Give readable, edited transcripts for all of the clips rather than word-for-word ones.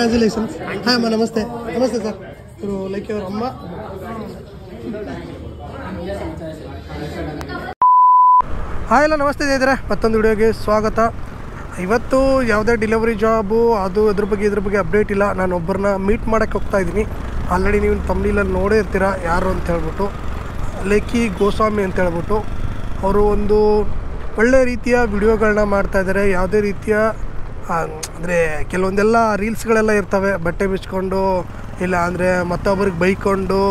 Congratulations. ಹಾಂ ಅಮ್ಮ, ನಮಸ್ತೆ. ನಮಸ್ತೆ ಸರ್. ಇವರು ಲೈಕ್ ಅವ್ರ ಅಮ್ಮ. ಹಾಯ್ ಎಲ್ಲ ನಮಸ್ತೆ ಸ್ನೇಹಿತರೆ, ಮತ್ತೊಂದು ವಿಡಿಯೋಗೆ ಸ್ವಾಗತ. ಇವತ್ತು ಯಾವುದೇ ಡೆಲಿವರಿ ಜಾಬು ಅದು ಇದ್ರ ಬಗ್ಗೆ ಅಪ್ಡೇಟ್ ಇಲ್ಲ. ನಾನು ಒಬ್ಬರನ್ನ ಮೀಟ್ ಮಾಡೋಕ್ಕೆ ಹೋಗ್ತಾ ಇದ್ದೀನಿ. ಆಲ್ರೆಡಿ ನೀವು ತಮಿಳಲ್ಲಿ ನೋಡೇ ಇರ್ತೀರ ಯಾರು ಅಂತ ಹೇಳ್ಬಿಟ್ಟು, ಲೇಖಿ ಗೋಸ್ವಾಮಿ ಅಂತ ಹೇಳ್ಬಿಟ್ಟು. ಅವರು ಒಂದು ಒಳ್ಳೆ ರೀತಿಯ ವಿಡಿಯೋಗಳನ್ನ ಮಾಡ್ತಾಯಿದ್ದಾರೆ. ಯಾವುದೇ ರೀತಿಯ ಅಂದರೆ ಕೆಲವೊಂದೆಲ್ಲ ರೀಲ್ಸ್ಗಳೆಲ್ಲ ಇರ್ತವೆ, ಬಟ್ಟೆ ಬಿಚ್ಕೊಂಡು ಇಲ್ಲ ಅಂದರೆ ಮತ್ತೊಬ್ಬರಿಗೆ ಬೈಕೊಂಡು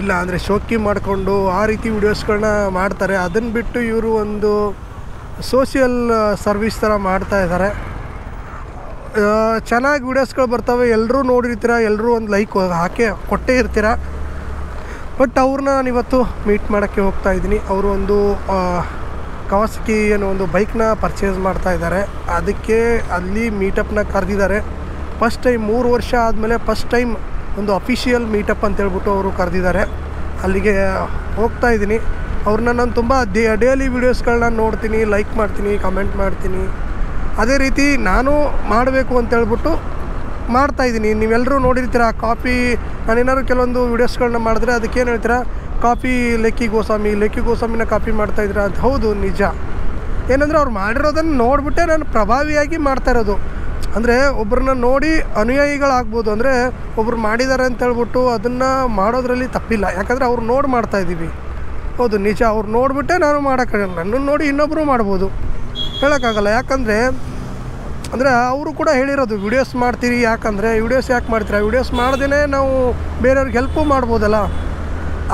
ಇಲ್ಲ ಅಂದರೆ ಶೋಕಿ ಮಾಡಿಕೊಂಡು ಆ ರೀತಿ ವಿಡಿಯೋಸ್ಗಳನ್ನ ಮಾಡ್ತಾರೆ. ಅದನ್ನು ಬಿಟ್ಟು ಇವರು ಒಂದು ಸೋಷಿಯಲ್ ಸರ್ವಿಸ್ ಥರ ಮಾಡ್ತಾಯಿದ್ದಾರೆ. ಚೆನ್ನಾಗಿ ವಿಡಿಯೋಸ್ಗಳು ಬರ್ತವೆ, ಎಲ್ಲರೂ ನೋಡಿರ್ತೀರ, ಎಲ್ಲರೂ ಒಂದು ಲೈಕ್ ಹಾಕಿ ಕೊಟ್ಟೇ ಇರ್ತೀರ. ಬಟ್ ಅವ್ರನ್ನ ನಾನು ಇವತ್ತು ಮೀಟ್ ಮಾಡೋಕ್ಕೆ ಹೋಗ್ತಾ ಇದ್ದೀನಿ. ಅವರು ಒಂದು ಕವಾಸಕಿ ಅನ್ನೋ ಒಂದು ಬೈಕ್ನ ಪರ್ಚೇಸ್ ಮಾಡ್ತಾ ಇದ್ದಾರೆ. ಅದಕ್ಕೆ ಅಲ್ಲಿ ಮೀಟಪ್ನ ಕರೆದಿದ್ದಾರೆ. ಫಸ್ಟ್ ಟೈಮ್ 3 ವರ್ಷ ಆದಮೇಲೆ ಫಸ್ಟ್ ಟೈಮ್ ಒಂದು ಅಫಿಷಿಯಲ್ ಮೀಟಪ್ ಅಂತೇಳ್ಬಿಟ್ಟು ಅವರು ಕರೆದಿದ್ದಾರೆ. ಅಲ್ಲಿಗೆ ಹೋಗ್ತಾ ಇದ್ದೀನಿ. ಅವ್ರನ್ನ ನಾನು ತುಂಬ ಡೈಲಿ ವೀಡಿಯೋಸ್ಗಳನ್ನ ನೋಡ್ತೀನಿ, ಲೈಕ್ ಮಾಡ್ತೀನಿ, ಕಮೆಂಟ್ ಮಾಡ್ತೀನಿ. ಅದೇ ರೀತಿ ನಾನು ಮಾಡಬೇಕು ಅಂತೇಳ್ಬಿಟ್ಟು ಮಾಡ್ತಾಯಿದ್ದೀನಿ. ನೀವೆಲ್ಲರೂ ನೋಡಿರ್ತೀರ ಕಾಪಿ, ನಾನೇನಾದ್ರು ಕೆಲವೊಂದು ವೀಡಿಯೋಸ್ಗಳನ್ನ ಮಾಡಿದ್ರೆ ಅದಕ್ಕೇನು ಹೇಳ್ತೀರಾ, ಕಾಪಿ ಲೇಖಿ ಗೋಸ್ವಾಮಿನ ಕಾಪಿ ಮಾಡ್ತಾಯಿದ್ದೀರಾ ಅಂತ. ಹೌದು, ನಿಜ. ಏನಂದರೆ ಅವ್ರು ಮಾಡಿರೋದನ್ನು ನೋಡಿಬಿಟ್ಟೆ ನಾನು ಪ್ರಭಾವಿಯಾಗಿ ಮಾಡ್ತಾಯಿರೋದು. ಅಂದರೆ ಒಬ್ಬರನ್ನ ನೋಡಿ ಅನುಯಾಯಿಗಳಾಗ್ಬೋದು. ಅಂದರೆ ಒಬ್ರು ಮಾಡಿದ್ದಾರೆ ಅಂತೇಳ್ಬಿಟ್ಟು ಅದನ್ನು ಮಾಡೋದ್ರಲ್ಲಿ ತಪ್ಪಿಲ್ಲ, ಯಾಕಂದರೆ ಅವ್ರು ನೋಡಿ ಮಾಡ್ತಾಯಿದ್ದೀವಿ. ಹೌದು, ನಿಜ. ಅವ್ರು ನೋಡಿಬಿಟ್ಟೆ ನಾನು ಮಾಡೋಕ್ಕಾಗಲ್ಲ. ನನ್ನನ್ನು ನೋಡಿ ಇನ್ನೊಬ್ಬರು ಮಾಡ್ಬೋದು, ಹೇಳೋಕ್ಕಾಗಲ್ಲ. ಯಾಕಂದರೆ ಅವರು ಕೂಡ ಹೇಳಿರೋದು ವಿಡಿಯೋಸ್ ಮಾಡ್ತೀರಿ. ಯಾಕಂದರೆ ವಿಡಿಯೋಸ್ ಯಾಕೆ ಮಾಡ್ತೀರಾ, ವಿಡಿಯೋಸ್ ಮಾಡ್ದೇ ನಾವು ಬೇರೆಯವ್ರಿಗೆ ಹೆಲ್ಪು ಮಾಡ್ಬೋದಲ್ಲ.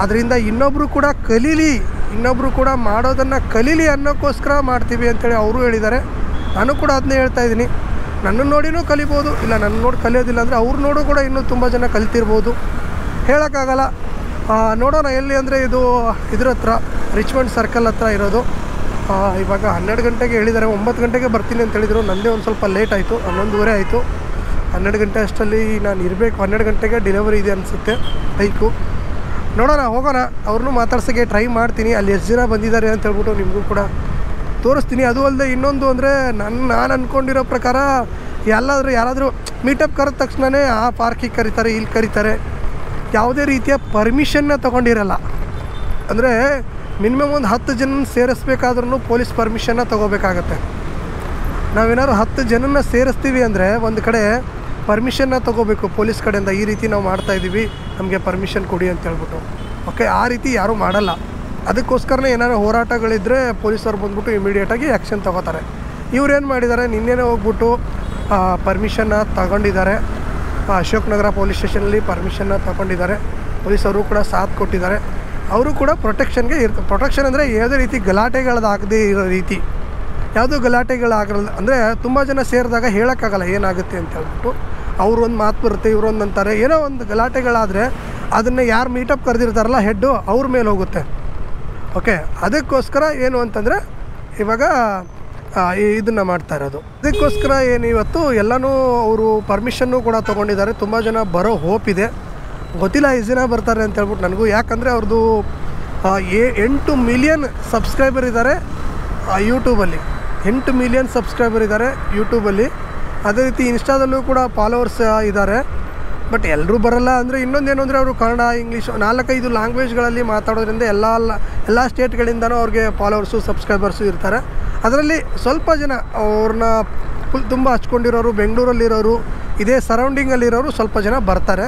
ಅದರಿಂದ ಇನ್ನೊಬ್ಬರು ಕೂಡ ಕಲೀಲಿ, ಇನ್ನೊಬ್ಬರು ಕೂಡ ಮಾಡೋದನ್ನು ಕಲೀಲಿ ಅನ್ನೋಕ್ಕೋಸ್ಕರ ಮಾಡ್ತೀವಿ ಅಂತೇಳಿ ಅವರು ಹೇಳಿದ್ದಾರೆ. ನಾನು ಕೂಡ ಅದನ್ನೇ ಹೇಳ್ತಾಯಿದ್ದೀನಿ. ನನ್ನನ್ನು ನೋಡಿನೂ ಕಲಿಬೋದು, ಇಲ್ಲ ನನ್ನ ನೋಡಿ ಕಲಿಯೋದಿಲ್ಲ ಅಂದರೆ ಅವ್ರು ನೋಡು ಕೂಡ ಇನ್ನೂ ತುಂಬ ಜನ ಕಲಿತಿರ್ಬೋದು, ಹೇಳೋಕ್ಕಾಗಲ್ಲ. ನೋಡೋಣ ಎಲ್ಲಿ ಅಂದರೆ ಇದ್ರ ಹತ್ರ ರಿಚ್ಮಂಡ್ ಸರ್ಕಲ್ ಹತ್ರ ಇರೋದು. ಇವಾಗ 12 ಗಂಟೆಗೆ ಹೇಳಿದ್ದಾರೆ, 9 ಗಂಟೆಗೆ ಬರ್ತೀನಿ ಅಂತ ಹೇಳಿದರು. ನನ್ನದೇ ಒಂದು ಸ್ವಲ್ಪ ಲೇಟ್ ಆಯಿತು, 11:30 ಆಯಿತು. 12 ಗಂಟೆ ಅಷ್ಟರಲ್ಲಿ ನಾನು ಇರಬೇಕು. 12 ಗಂಟೆಗೆ ಡೆಲಿವರಿ ಇದೆ ಅನಿಸುತ್ತೆ ಬೈಕು. ನೋಡೋಣ, ಹೋಗೋಣ. ಅವ್ರನ್ನೂ ಮಾತಾಡ್ಸೋಕ್ಕೆ ಟ್ರೈ ಮಾಡ್ತೀನಿ. ಅಲ್ಲಿ ಎಷ್ಟು ಜನ ಬಂದಿದ್ದಾರೆ ಅಂತ ಹೇಳ್ಬಿಟ್ಟು ನಿಮಗೂ ಕೂಡ ತೋರಿಸ್ತೀನಿ. ಅದು ಅಲ್ಲದೆ ಇನ್ನೊಂದು ಅಂದರೆ ನಾನು ಅಂದ್ಕೊಂಡಿರೋ ಪ್ರಕಾರ ಯಾರಾದರೂ ಮೀಟಪ್ ಕರೆದ ತಕ್ಷಣವೇ ಆ ಪಾರ್ಕಿಗೆ ಕರೀತಾರೆ, ಇಲ್ಲಿ ಕರೀತಾರೆ. ಯಾವುದೇ ರೀತಿಯ ಪರ್ಮಿಷನ್ನ ತೊಗೊಂಡಿರಲ್ಲ. ಅಂದರೆ ಮಿನಿಮಮ್ ಒಂದು 10 ಜನ ಸೇರಿಸ್ಬೇಕಾದ್ರೂ ಪೊಲೀಸ್ ಪರ್ಮಿಷನ್ನ ತೊಗೋಬೇಕಾಗತ್ತೆ. ನಾವೇನಾದ್ರು 10 ಜನನ ಸೇರಿಸ್ತೀವಿ ಅಂದರೆ ಒಂದು ಕಡೆ ಪರ್ಮಿಷನ್ನ ತೊಗೋಬೇಕು ಪೊಲೀಸ್ ಕಡೆಯಿಂದ. ಈ ರೀತಿ ನಾವು ಮಾಡ್ತಾಯಿದ್ದೀವಿ, ನಮಗೆ ಪರ್ಮಿಷನ್ ಕೊಡಿ ಅಂತ ಹೇಳ್ಬಿಟ್ಟು. ಓಕೆ, ಆ ರೀತಿ ಯಾರೂ ಮಾಡಲ್ಲ. ಅದಕ್ಕೋಸ್ಕರನೇ ಏನಾದ್ರು ಹೋರಾಟಗಳಿದ್ದರೆ ಪೊಲೀಸರು ಬಂದ್ಬಿಟ್ಟು ಇಮಿಡಿಯೇಟಾಗಿ ಆ್ಯಕ್ಷನ್ ತೊಗೋತಾರೆ. ಇವ್ರೇನು ಮಾಡಿದ್ದಾರೆ, ನಿನ್ನೆನೇ ಹೋಗ್ಬಿಟ್ಟು ಪರ್ಮಿಷನ್ನ ತಗೊಂಡಿದ್ದಾರೆ. ಅಶೋಕ್ ನಗರ ಪೊಲೀಸ್ ಸ್ಟೇಷನಲ್ಲಿ ಪರ್ಮಿಷನ್ನ ತಗೊಂಡಿದ್ದಾರೆ. ಪೊಲೀಸರು ಕೂಡ ಸಾಥ್ ಕೊಟ್ಟಿದ್ದಾರೆ. ಅವರು ಕೂಡ ಪ್ರೊಟೆಕ್ಷನ್ಗೆ ಪ್ರೊಟೆಕ್ಷನ್ ಅಂದರೆ ಯಾವುದೇ ರೀತಿ ಗಲಾಟೆಗಳಾಗದೇ ಇರೋ ರೀತಿ, ಯಾವುದೂ ಗಲಾಟೆಗಳಾಗಲ್ಲ. ಅಂದರೆ ತುಂಬ ಜನ ಸೇರಿದಾಗ ಹೇಳೋಕ್ಕಾಗಲ್ಲ ಏನಾಗುತ್ತೆ ಅಂತ ಹೇಳ್ಬಿಟ್ಟು. ಅವರು ಒಂದು ಮಾತು ಬರುತ್ತೆ, ಇವರೊಂದು ಅಂತಾರೆ. ಏನೋ ಒಂದು ಗಲಾಟೆಗಳಾದರೆ ಅದನ್ನು ಯಾರು ಮೀಟಪ್ ಕರೆದಿರ್ತಾರಲ್ಲ ಹೆಡ್ಡು, ಅವ್ರ ಮೇಲೆ ಹೋಗುತ್ತೆ. ಓಕೆ, ಅದಕ್ಕೋಸ್ಕರ ಏನು ಅಂತಂದರೆ ಇವಾಗ ಇದನ್ನು ಮಾಡ್ತಾ ಇರೋದು. ಅದಕ್ಕೋಸ್ಕರ ಏನು ಇವತ್ತು ಎಲ್ಲನೂ ಅವರು ಪರ್ಮಿಷನ್ನು ಕೂಡ ತೊಗೊಂಡಿದ್ದಾರೆ. ತುಂಬ ಜನ ಬರೋ ಹೋಪ್ ಇದೆ, ಗೊತ್ತಿಲ್ಲ ಎಷ್ಟು ಜನ ಬರ್ತಾರೆ ಅಂತ ಹೇಳ್ಬಿಟ್ಟು ನನಗೂ. ಯಾಕಂದರೆ ಅವ್ರದ್ದು 8 ಮಿಲಿಯನ್ ಸಬ್ಸ್ಕ್ರೈಬರ್ ಇದ್ದಾರೆ ಯೂಟ್ಯೂಬಲ್ಲಿ. 8 ಮಿಲಿಯನ್ ಸಬ್ಸ್ಕ್ರೈಬರ್ ಇದ್ದಾರೆ ಯೂಟ್ಯೂಬಲ್ಲಿ. ಅದೇ ರೀತಿ ಇನ್ಸ್ಟಾದಲ್ಲೂ ಕೂಡ ಫಾಲೋವರ್ಸ್ ಇದ್ದಾರೆ. ಬಟ್ ಎಲ್ಲರೂ ಬರಲ್ಲ. ಅಂದರೆ ಇನ್ನೊಂದೇನು ಅಂದರೆ ಅವರು ಕನ್ನಡ, ಇಂಗ್ಲೀಷ್ 4-5 ಲ್ಯಾಂಗ್ವೇಜ್ಗಳಲ್ಲಿ ಮಾತಾಡೋದ್ರಿಂದ ಎಲ್ಲ ಸ್ಟೇಟ್ಗಳಿಂದನೂ ಅವ್ರಿಗೆ ಫಾಲೋವರ್ಸು ಸಬ್ಸ್ಕ್ರೈಬರ್ಸು ಇರ್ತಾರೆ. ಅದರಲ್ಲಿ ಸ್ವಲ್ಪ ಜನ ಅವ್ರನ್ನ ತುಂಬ ಹಚ್ಕೊಂಡಿರೋರು, ಬೆಂಗಳೂರಲ್ಲಿರೋರು, ಇದೇ ಸರೌಂಡಿಂಗಲ್ಲಿರೋರು ಸ್ವಲ್ಪ ಜನ ಬರ್ತಾರೆ.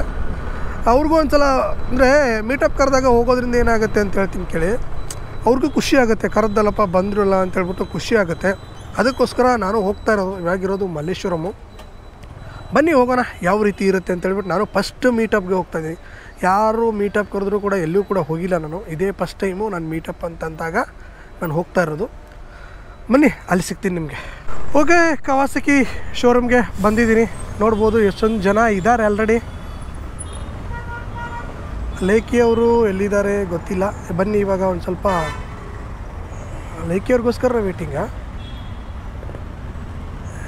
ಅವ್ರಿಗೂ ಒಂದು ಸಲ ಅಂದರೆ ಮೀಟಪ್ ಕರೆದಾಗ ಹೋಗೋದ್ರಿಂದ ಏನಾಗುತ್ತೆ ಅಂತ ಹೇಳ್ತೀನಿ ಕೇಳಿ. ಅವ್ರಿಗೂ ಖುಷಿ ಆಗುತ್ತೆ, ಕರೆದಲ್ಲಪ್ಪ ಬಂದ್ರಲ್ಲ ಅಂತ ಹೇಳ್ಬಿಟ್ಟು ಖುಷಿ ಆಗುತ್ತೆ. ಅದಕ್ಕೋಸ್ಕರ ನಾನು ಹೋಗ್ತಾ ಇರೋದು. ಇವಾಗಿರೋದು ಮಲ್ಲೇಶ್ವರಮು. ಬನ್ನಿ ಹೋಗೋಣ ಯಾವ ರೀತಿ ಇರುತ್ತೆ ಅಂತ ಹೇಳ್ಬಿಟ್ಟು. ನಾನು ಫಸ್ಟ್ ಮೀಟಪ್ಗೆ ಹೋಗ್ತಾಯಿದ್ದೀನಿ. ಯಾರು ಮೀಟಪ್ ಕರೆದ್ರೂ ಕೂಡ ಎಲ್ಲೂ ಕೂಡ ಹೋಗಿಲ್ಲ ನಾನು. ಇದೇ ಫಸ್ಟ್ ಟೈಮು ನಾನು ಮೀಟಪ್ ಅಂತಂದಾಗ ನಾನು ಹೋಗ್ತಾ ಇರೋದು. ಬನ್ನಿ, ಅಲ್ಲಿ ಸಿಗ್ತೀನಿ ನಿಮಗೆ. ಓಕೆ, ಕವಾಸಕಿ ಶೋರೂಮ್ಗೆ ಬಂದಿದ್ದೀನಿ. ನೋಡ್ಬೋದು ಎಷ್ಟೊಂದು ಜನ ಇದ್ದಾರೆ ಆಲ್ರೆಡಿ. ಲೇಖಿಯವರು ಎಲ್ಲಿದ್ದಾರೆ ಗೊತ್ತಿಲ್ಲ. ಬನ್ನಿ, ಇವಾಗ ಒಂದು ಸ್ವಲ್ಪ ಲೇಖಿಯವ್ರಿಗೋಸ್ಕರ ವೇಟಿಂಗಾ.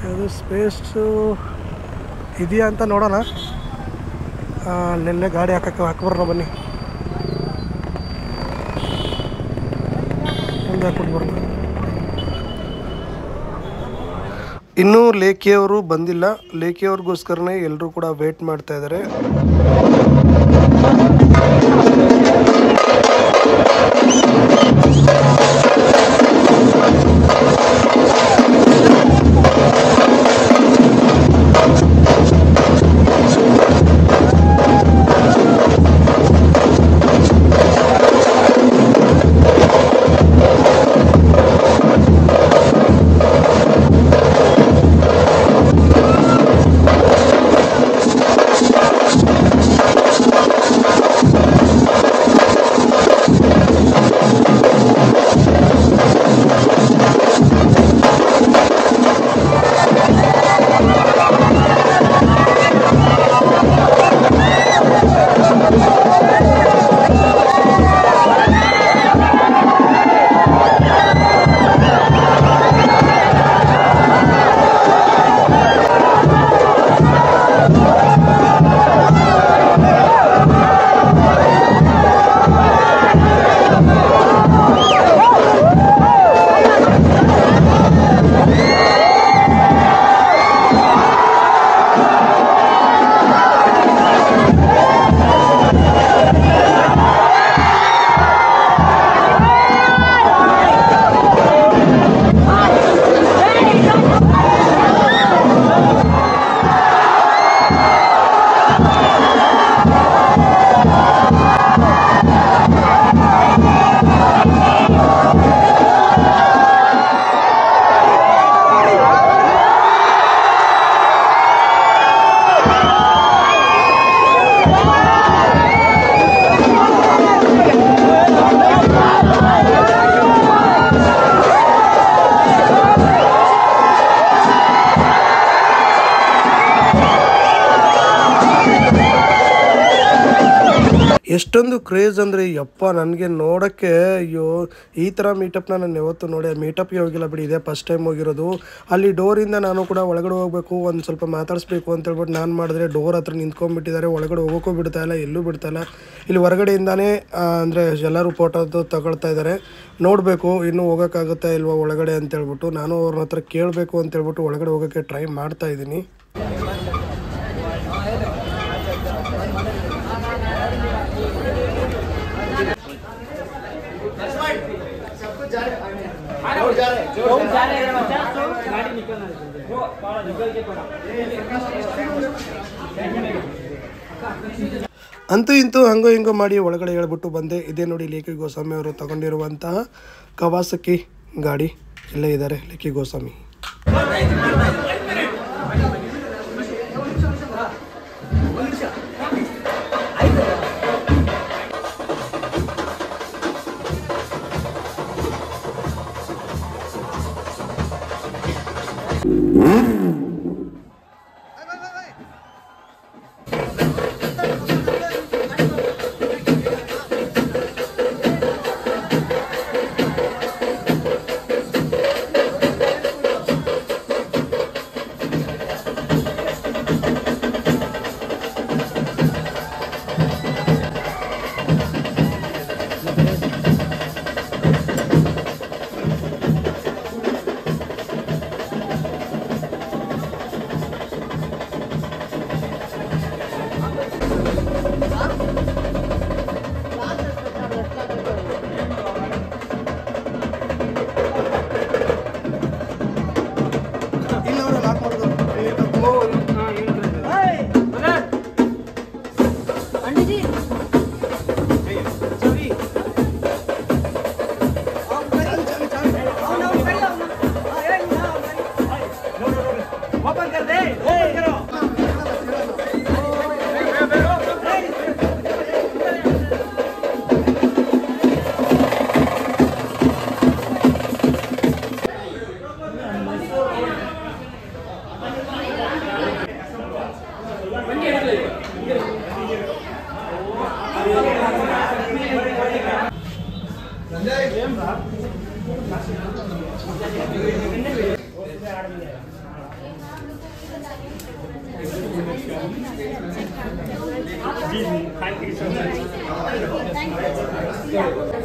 ಅದು ಸ್ಪೇಸು ಇದೆಯಾ ಅಂತ ನೋಡೋಣ. ಅಲ್ಲೆಲ್ಲೇ ಗಾಡಿ ಹಾಕಬರೋಣ. ಬನ್ನಿ, ಮುಂದೆ ಹಾಕ್ಬಿಟ್ಟು ಬರೋಣ. ಇನ್ನೂ ಲೇಖಿಯವರು ಬಂದಿಲ್ಲ. ಲೇಖಿಯವ್ರಿಗೋಸ್ಕರನೇ ಎಲ್ಲರೂ ಕೂಡ ವೇಟ್ ಮಾಡ್ತಾ ಇದ್ದಾರೆ. ಎಷ್ಟೊಂದು ಕ್ರೇಜ್ ಅಂದರೆ ಯಪ್ಪ, ನನಗೆ ನೋಡೋಕ್ಕೆ ಅಯ್ಯೋ ಈ ಥರ ಮೀಟಪ್ನ ನಾನು ಯಾವತ್ತೂ ನೋಡಿ ಮೀಟಪ್ಗೆ ಹೋಗಿಲ್ಲ ಬಿಡಿ, ಇದೇ ಫಸ್ಟ್ ಟೈಮ್ ಹೋಗಿರೋದು. ಅಲ್ಲಿ ಡೋರಿಂದ ನಾನು ಕೂಡ ಒಳಗಡೆ ಹೋಗಬೇಕು, ಒಂದು ಸ್ವಲ್ಪ ಮಾತಾಡಿಸ್ಬೇಕು ಅಂತ ಹೇಳ್ಬಿಟ್ಟು ನಾನು ಮಾಡಿದ್ರೆ ಡೋರ್ ಹತ್ರ ನಿಂತ್ಕೊಂಡ್ಬಿಟ್ಟಿದ್ದಾರೆ. ಒಳಗಡೆ ಹೋಗೋಕ್ಕೂ ಬಿಡ್ತಾಯಿಲ್ಲ, ಎಲ್ಲೂ ಬಿಡ್ತಾಯಿಲ್ಲ. ಇಲ್ಲಿ ಹೊರಗಡೆಯಿಂದಾನೇ ಅಂದರೆ ಎಲ್ಲರೂ ಫೋಟೋದು ತಗೊಳ್ತಾ ಇದ್ದಾರೆ. ನೋಡಬೇಕು ಇನ್ನೂ ಹೋಗೋಕ್ಕಾಗುತ್ತಾ ಇಲ್ವಾ ಒಳಗಡೆ ಅಂತೇಳ್ಬಿಟ್ಟು. ನಾನು ಅವ್ರ ಹತ್ರ ಕೇಳಬೇಕು ಅಂತೇಳ್ಬಿಟ್ಟು ಒಳಗಡೆ ಹೋಗೋಕ್ಕೆ ಟ್ರೈ ಮಾಡ್ತಾ ಇದ್ದೀನಿ. ಅಂತೂ ಇಂತೂ ಹಂಗೋ ಹಿಂಗೋ ಮಾಡಿ ಒಳಗಡೆ ಹೇಳ್ಬಿಟ್ಟು ಬಂದೆ. ಇದೇ ನೋಡಿ ಲೇಖಿ ಗೋಸ್ವಾಮಿ ಅವರು ತಗೊಂಡಿರುವಂತಹ ಕವಾಸಕಿ ಗಾಡಿ. ಇಲ್ಲೇ ಇದ್ದಾರೆ Lekhi Goswami.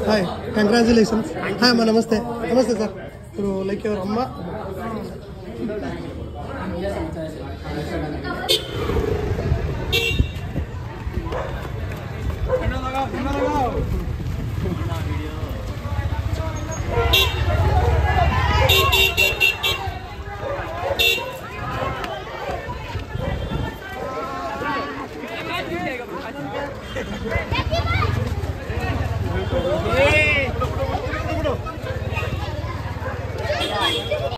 Hi, congratulations. Hi ಅಮ್ಮ, ನಮಸ್ತೆ. ನಮಸ್ತೆ ಸರ್. ಇವರು ಲೈಕ್ ಅವರ ಅಮ್ಮ.